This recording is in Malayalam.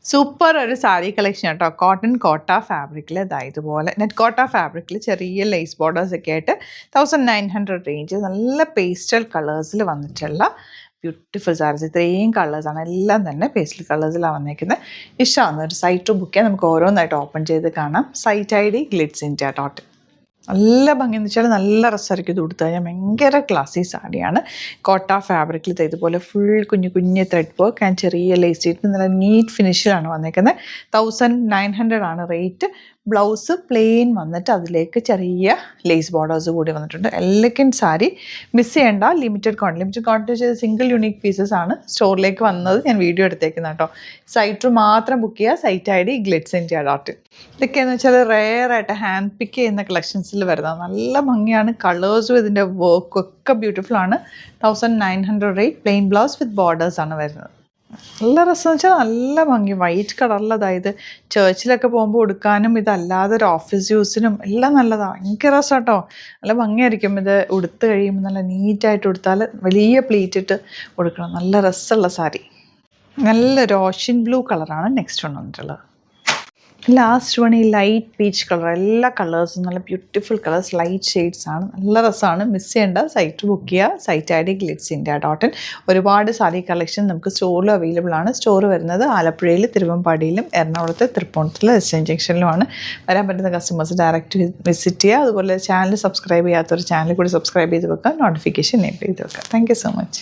സൂപ്പർ ഒരു സാരി കളക്ഷൻ കേട്ടോ. കോട്ടൺ കോട്ട ഫാബ്രിക്കിൽ ഇതുപോലെ നെറ്റ് കോട്ട ഫാബ്രിക്കിൽ ചെറിയ ലേസ് ബോർഡേഴ്സ് ഒക്കെ ആയിട്ട് 1900 റേഞ്ച് നല്ല പേസ്റ്റൽ കളേഴ്സിൽ വന്നിട്ടുള്ള ബ്യൂട്ടിഫുൾ സാരീസ്. ഇത്രയും കളേഴ്സാണ്, എല്ലാം തന്നെ പേസ്റ്റൽ കളേഴ്സിലാണ് വന്നിരിക്കുന്നത്. ഇഷ്ടമാണ് ഒരു സൈറ്റ് ബുക്ക് ചെയ്യാൻ. നമുക്ക് ഓരോന്നായിട്ട് ഓപ്പൺ ചെയ്ത് കാണാം. Site ID glitz India dot. നല്ല ഭംഗിയെന്ന് വെച്ചാൽ നല്ല രസമായിരിക്കും ഇത് കൊടുത്തു കഴിഞ്ഞാൽ. ഭയങ്കര ക്ലാസി സാരിയാണ്. കോട്ട ഫാബ്രിക്കിൽ ഇതുപോലെ ഫുൾ കുഞ്ഞു കുഞ്ഞ് ത്രെഡ് വർക്ക് ആൻഡ് ചെറിയ ലേസ് ചെയ്തിട്ട് നല്ല നീറ്റ് ഫിനിഷിലാണ് വന്നേക്കുന്നത്. 1900 ആണ് റേറ്റ്. ബ്ലൗസ് പ്ലെയിൻ വന്നിട്ട് അതിലേക്ക് ചെറിയ ലേസ് ബോർഡേഴ്സ് കൂടി വന്നിട്ടുണ്ട്. എലഗൻറ്റ് സാരി, മിസ് ചെയ്യേണ്ട. ലിമിറ്റഡ് ക്വാണ്ടിറ്റി ചെയ്ത് സിംഗിൾ യൂണിക് പീസസ് ആണ് സ്റ്റോറിലേക്ക് വന്നത്. ഞാൻ വീഡിയോ എടുത്തേക്കുന്നത് കേട്ടോ. സൈറ്റ് മാത്രം ബുക്ക് ചെയ്യുക. Site ID glitz India dot. ഇതൊക്കെയെന്ന് വെച്ചാൽ റെയർ ആയിട്ട് ഹാൻഡ് പിക്ക് ചെയ്യുന്ന കളക്ഷൻസിൽ വരുന്നത്. നല്ല ഭംഗിയാണ്. കളേഴ്സും ഇതിൻ്റെ വർക്കും ഒക്കെ ബ്യൂട്ടിഫുൾ ആണ്. 1900 rate. Plain blouse with borders ആണ് വരുന്നത്. നല്ല രസമെന്ന് വെച്ചാൽ നല്ല ഭംഗി. വൈറ്റ് കളറിൽ, അതായത് ചേർച്ചിലൊക്കെ പോകുമ്പോൾ ഉടുക്കാനും ഇതല്ലാതെ ഒരു ഓഫീസ് യൂസിനും എല്ലാം നല്ലതാണ്. ഭയങ്കര രസം കേട്ടോ. നല്ല ഭംഗിയായിരിക്കും ഇത് ഉടുത്ത് കഴിയുമ്പോൾ. നല്ല നീറ്റായിട്ട് ഉടുത്താൽ വലിയ പ്ലീറ്റ് ഇട്ട് ഉടുക്കണം. നല്ല രസമുള്ള സാരി. നല്ലൊരു ഓഷ്യൻ ബ്ലൂ കളറാണ് നെക്സ്റ്റ് വൺ വന്നിട്ടുള്ളത്. ലാസ്റ്റ് വൺ ഈ ലൈറ്റ് പീച്ച് കളർ. എല്ലാ കളേഴ്സും നല്ല ബ്യൂട്ടിഫുൾ കളേഴ്സ്, ലൈറ്റ് ഷെയ്ഡ്സ് ആണ്. നല്ല രസമാണ്. മിസ് ചെയ്യേണ്ട. സൈറ്റ് ബുക്ക് ചെയ്യുക. Site ID glitz India dot in. ഒരുപാട് സാരി കളക്ഷൻ നമുക്ക് സ്റ്റോറിലും അവൈലബിൾ ആണ്. സ്റ്റോർ വരുന്നത് ആലപ്പുഴയിൽ, തിരുവമ്പാടിയിലും, എറണാകുളത്ത്, തൃപ്പൂണിത്തുറ എസ് ജംഗ്ഷനിലുമാണ്. വരാൻ പറ്റുന്ന കസ്റ്റമേഴ്സ് ഡയറക്റ്റ് വിസിറ്റ് ചെയ്യുക. അതുപോലെ ചാനൽ സബ്സ്ക്രൈബ് ചെയ്യാത്തവർ ചാനൽ കൂടി സബ്സ്ക്രൈബ് ചെയ്ത് വെക്കുക. നോട്ടിഫിക്കേഷൻ എനേബിൾ ചെയ്ത് വെക്കുക. Thank you so much.